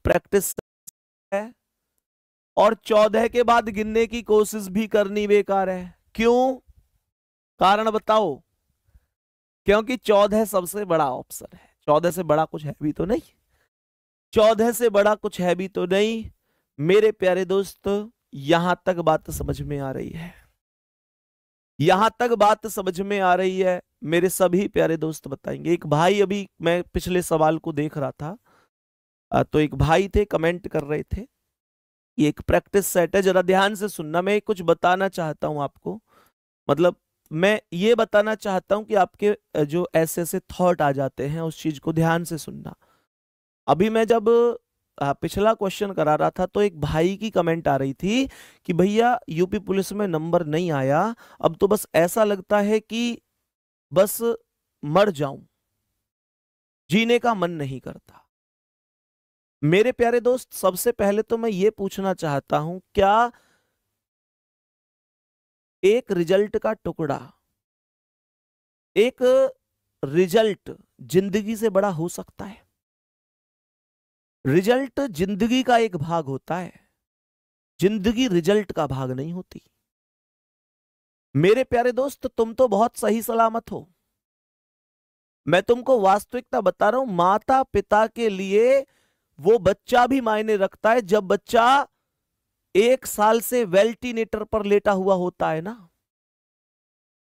Practice है, और 14 के बाद गिनने की कोशिश भी करनी बेकार है। क्यों? कारण बताओ। क्योंकि 14 सबसे बड़ा ऑप्शन है। 14 से बड़ा कुछ है भी तो नहीं। 14 से बड़ा कुछ है भी तो नहीं। मेरे प्यारे दोस्त, यहां तक बात समझ में आ रही है? यहां तक बात समझ में आ रही है? मेरे सभी प्यारे दोस्त बताएंगे। एक भाई, अभी मैं पिछले सवाल को देख रहा था, तो एक भाई थे, कमेंट कर रहे थे, ये एक प्रैक्टिस सेट है, जरा ध्यान से सुनना। मैं कुछ बताना चाहता हूं आपको, मतलब मैं ये बताना चाहता हूं कि आपके जो ऐसे ऐसे थॉट आ जाते हैं, उस चीज को ध्यान से सुनना। अभी मैं जब पिछला क्वेश्चन करा रहा था, तो एक भाई की कमेंट आ रही थी कि भैया यूपी पुलिस में नंबर नहीं आया, अब तो बस ऐसा लगता है कि बस मर जाऊं, जीने का मन नहीं करता। मेरे प्यारे दोस्त, सबसे पहले तो मैं ये पूछना चाहता हूं, क्या एक रिजल्ट का टुकड़ा, एक रिजल्ट जिंदगी से बड़ा हो सकता है? रिजल्ट जिंदगी का एक भाग होता है, जिंदगी रिजल्ट का भाग नहीं होती। मेरे प्यारे दोस्त, तुम तो बहुत सही सलामत हो। मैं तुमको वास्तविकता बता रहा हूं। माता पिता के लिए वो बच्चा भी मायने रखता है, जब बच्चा 1 साल से वेंटिलेटर पर लेटा हुआ होता है ना,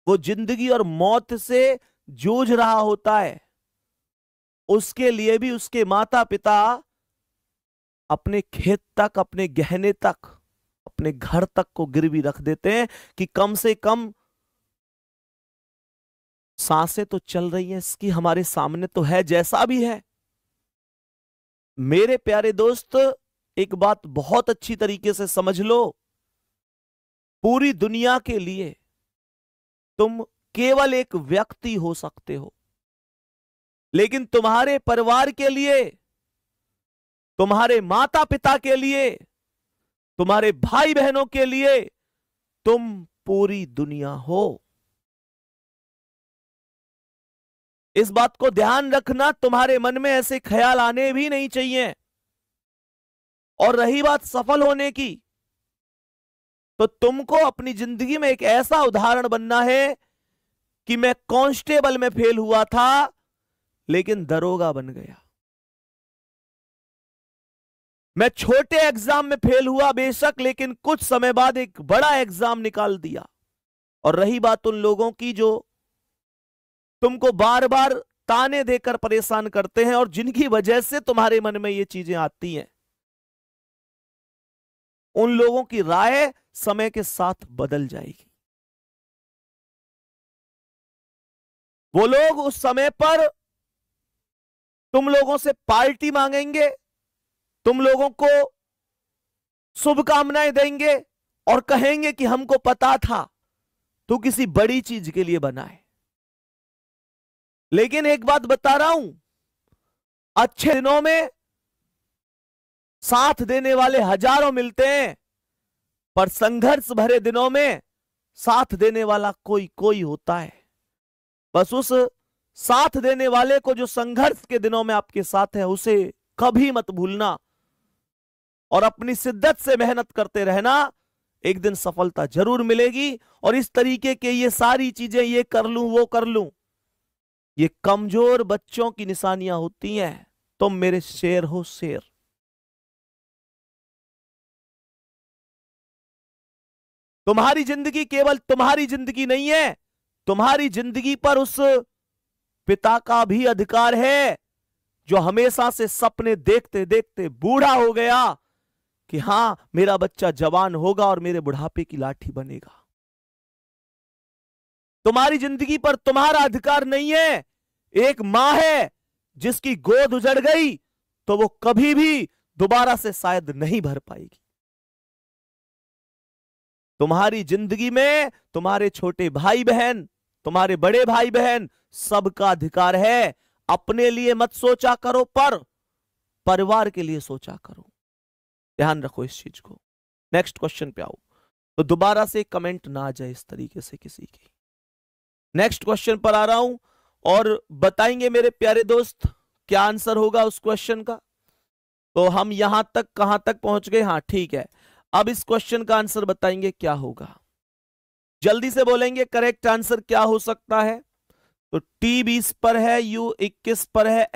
वो जिंदगी और मौत से जूझ रहा होता है, उसके लिए भी उसके माता पिता अपने खेत तक, अपने गहने तक, अपने घर तक को गिरवी रख देते हैं कि कम से कम सांसें तो चल रही हैं इसकी, हमारे सामने तो है, जैसा भी है। मेरे प्यारे दोस्त, एक बात बहुत अच्छी तरीके से समझ लो, पूरी दुनिया के लिए तुम केवल एक व्यक्ति हो सकते हो, लेकिन तुम्हारे परिवार के लिए, तुम्हारे माता पिता के लिए, तुम्हारे भाई बहनों के लिए तुम पूरी दुनिया हो। इस बात को ध्यान रखना, तुम्हारे मन में ऐसे ख्याल आने भी नहीं चाहिए। और रही बात सफल होने की, तो तुमको अपनी जिंदगी में एक ऐसा उदाहरण बनना है कि मैं कांस्टेबल में फेल हुआ था, लेकिन दरोगा बन गया। मैं छोटे एग्जाम में फेल हुआ बेशक, लेकिन कुछ समय बाद एक बड़ा एग्जाम निकाल दिया। और रही बात उन लोगों की जो तुमको बार बार ताने देकर परेशान करते हैं, और जिनकी वजह से तुम्हारे मन में ये चीजें आती हैं, उन लोगों की राय समय के साथ बदल जाएगी। वो लोग उस समय पर तुम लोगों से पार्टी मांगेंगे, तुम लोगों को शुभकामनाएं देंगे और कहेंगे कि हमको पता था तू किसी बड़ी चीज के लिए बना है। लेकिन एक बात बता रहा हूं, अच्छे दिनों में साथ देने वाले हजारों मिलते हैं, पर संघर्ष भरे दिनों में साथ देने वाला कोई कोई होता है। बस उस साथ देने वाले को जो संघर्ष के दिनों में आपके साथ है, उसे कभी मत भूलना और अपनी शिद्दत से मेहनत करते रहना। एक दिन सफलता जरूर मिलेगी। और इस तरीके के ये सारी चीजें, ये कर लूं वो कर लूं, ये कमजोर बच्चों की निशानियां होती हैं। तुम मेरे शेर हो, शेर। तुम्हारी जिंदगी केवल तुम्हारी जिंदगी नहीं है, तुम्हारी जिंदगी पर उस पिता का भी अधिकार है जो हमेशा से सपने देखते देखते बूढ़ा हो गया कि हां, मेरा बच्चा जवान होगा और मेरे बुढ़ापे की लाठी बनेगा। तुम्हारी जिंदगी पर तुम्हारा अधिकार नहीं है। एक मां है जिसकी गोद उजड़ गई तो वो कभी भी दोबारा से शायद नहीं भर पाएगी। तुम्हारी जिंदगी में तुम्हारे छोटे भाई बहन, तुम्हारे बड़े भाई बहन, सबका अधिकार है। अपने लिए मत सोचा करो, पर परिवार के लिए सोचा करो। ध्यान रखो इस चीज को। नेक्स्ट क्वेश्चन पे आओ, तो दोबारा से कमेंट ना आ जाए इस तरीके से किसी की। नेक्स्ट क्वेश्चन पर आ रहा हूं और बताएंगे मेरे प्यारे दोस्त क्या आंसर होगा उस क्वेश्चन का। तो हम यहां तक कहां तक पहुंच गए? हाँ ठीक है। अब इस क्वेश्चन का आंसर बताएंगे क्या होगा, जल्दी से बोलेंगे करेक्ट आंसर क्या हो सकता है। तो T 20 पर है, U 21 पर है,